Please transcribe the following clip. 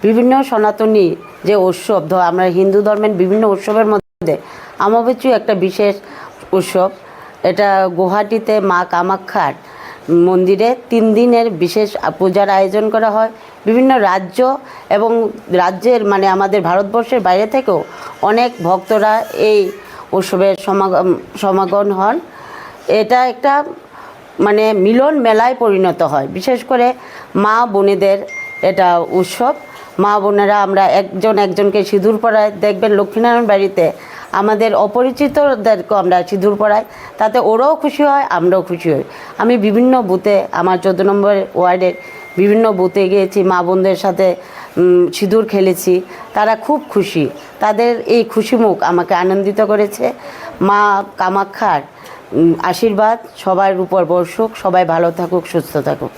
বিভিন্ন সনাতনী যে উৎসব, আমরা হিন্দু ধর্মের বিভিন্ন উৎসবের মধ্যে আমাবস্যা একটা বিশেষ উৎসব। এটা গুয়াহাটিতে মা কামাখ্যার মন্দিরে 3 দিনের বিশেষ পূজার আয়োজন করা হয়। বিভিন্ন রাজ্য এবং রাজ্যের মানে আমাদের ভারতবর্ষের বাইরে থেকেও অনেক ভক্তরা এই উৎসবের সমাগম হন। এটা একটা মানে মিলন মেলায় পরিণত হয়। বিশেষ করে মা বোনেদের এটা উৎসব। মা বোনেরা আমরা একজনকে সিঁদুর পরাই। দেখবেন লক্ষ্মীনারায়ণ বাড়িতে আমাদের অপরিচিতদেরকেও আমরা সিঁদুর পরাই, তাতে ওরাও খুশি হয়, আমরাও খুশি হই। আমি বিভিন্ন বুথে, আমার 14 নম্বর ওয়ার্ডের বিভিন্ন বুথে গিয়েছি, মা বোনদের সাথে সিঁদুর খেলেছি। তারা খুব খুশি, তাদের এই খুশি মুখ আমাকে আনন্দিত করেছে। মা কামাখ্যার আশীর্বাদ সবার উপর বর্ষুক, সবাই ভালো থাকুক, সুস্থ থাকুক।